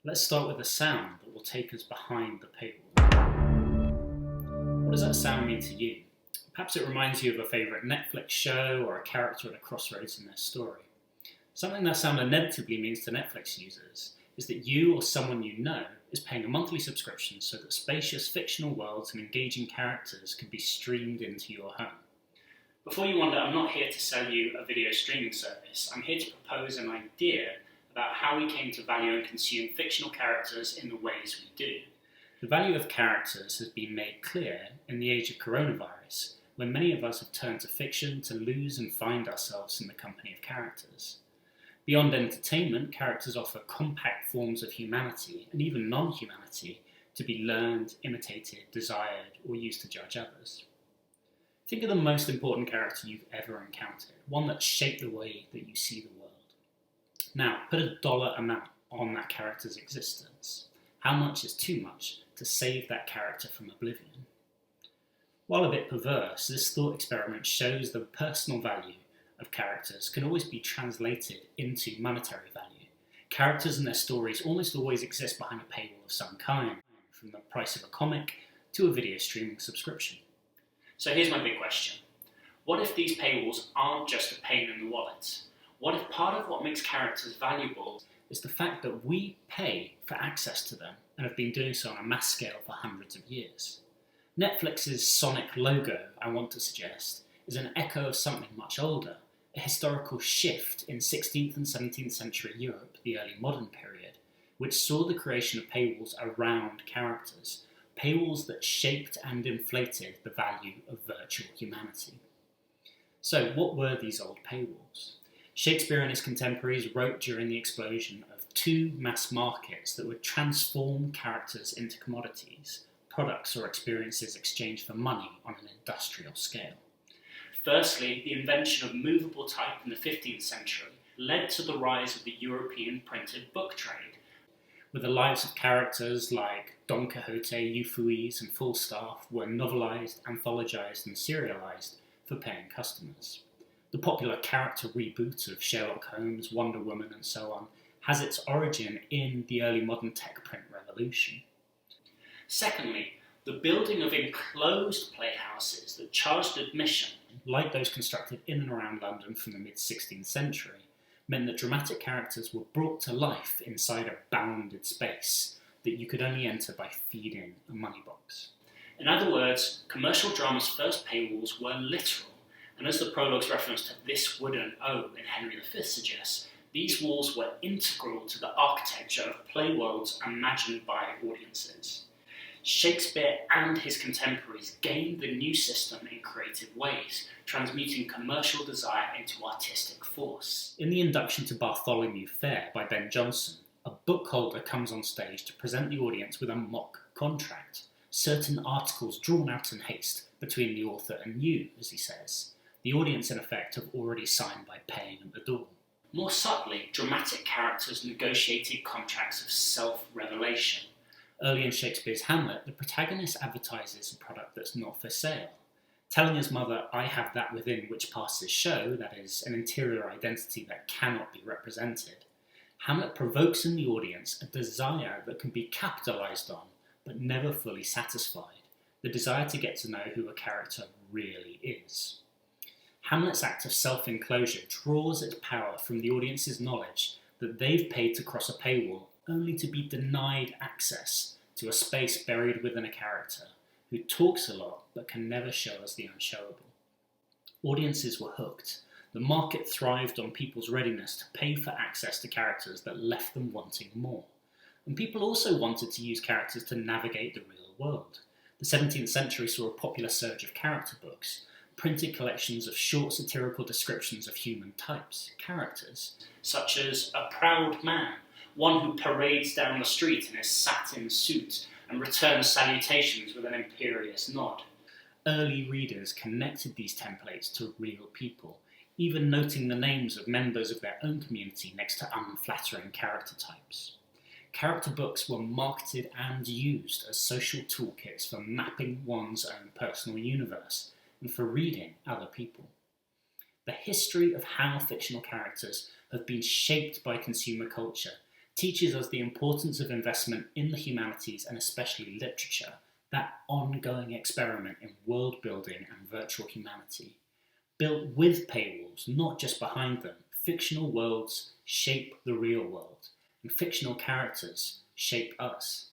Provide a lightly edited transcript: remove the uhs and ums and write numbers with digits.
Let's start with a sound that will take us behind the paywall. What does that sound mean to you? Perhaps it reminds you of a favourite Netflix show or a character at a crossroads in their story. Something that sound inevitably means to Netflix users is that you or someone you know is paying a monthly subscription so that spacious fictional worlds and engaging characters can be streamed into your home. Before you wonder, I'm not here to sell you a video streaming service. I'm here to propose an idea about how we came to value and consume fictional characters in the ways we do. The value of characters has been made clear in the age of coronavirus, when many of us have turned to fiction to lose and find ourselves in the company of characters. Beyond entertainment, characters offer compact forms of humanity, and even non-humanity, to be learned, imitated, desired, or used to judge others. Think of the most important character you've ever encountered, one that shaped the way that you see the world. Now, put a dollar amount on that character's existence. How much is too much to save that character from oblivion? While a bit perverse, this thought experiment shows the personal value of characters can always be translated into monetary value. Characters and their stories almost always exist behind a paywall of some kind, from the price of a comic to a video streaming subscription. So here's my big question. What if these paywalls aren't just a pain in the wallet? What if part of what makes characters valuable is the fact that we pay for access to them and have been doing so on a mass scale for hundreds of years? Netflix's Sonic logo, I want to suggest, is an echo of something much older, a historical shift in 16th and 17th century Europe, the early modern period, which saw the creation of paywalls around characters, paywalls that shaped and inflated the value of virtual humanity. So what were these old paywalls? Shakespeare and his contemporaries wrote during the explosion of two mass markets that would transform characters into commodities, products or experiences exchanged for money on an industrial scale. Firstly, the invention of movable type in the 15th century led to the rise of the European printed book trade, where the lives of characters like Don Quixote, Euphues and Falstaff were novelised, anthologized and serialised for paying customers. The popular character reboot of Sherlock Holmes, Wonder Woman and so on has its origin in the early modern tech print revolution. Secondly, the building of enclosed playhouses that charged admission, like those constructed in and around London from the mid-16th century, meant that dramatic characters were brought to life inside a bounded space that you could only enter by feeding a money box. In other words, commercial drama's first paywalls were literal, and as the prologue's reference to this wooden O in Henry V suggests, these walls were integral to the architecture of play worlds imagined by audiences. Shakespeare and his contemporaries gained the new system in creative ways, transmuting commercial desire into artistic force. In the induction to Bartholomew Fair by Ben Jonson, a bookholder comes on stage to present the audience with a mock contract, certain articles drawn out in haste between the author and you, as he says. The audience, in effect, have already signed by paying at the door. More subtly, dramatic characters negotiated contracts of self-revelation. Early in Shakespeare's Hamlet, the protagonist advertises a product that's not for sale, telling his mother, "I have that within which passes show," that is, an interior identity that cannot be represented. Hamlet provokes in the audience a desire that can be capitalised on, but never fully satisfied, the desire to get to know who a character really is. Hamlet's act of self-enclosure draws its power from the audience's knowledge that they've paid to cross a paywall only to be denied access to a space buried within a character who talks a lot but can never show us the unshowable. Audiences were hooked. The market thrived on people's readiness to pay for access to characters that left them wanting more. And people also wanted to use characters to navigate the real world. The 17th century saw a popular surge of character books, printed collections of short satirical descriptions of human types, characters, such as a proud man, one who parades down the street in his satin suit and returns salutations with an imperious nod. Early readers connected these templates to real people, even noting the names of members of their own community next to unflattering character types. Character books were marketed and used as social toolkits for mapping one's own personal universe and for reading other people. The history of how fictional characters have been shaped by consumer culture teaches us the importance of investment in the humanities and especially literature, that ongoing experiment in world building and virtual humanity. Built with paywalls, not just behind them, fictional worlds shape the real world, and fictional characters shape us.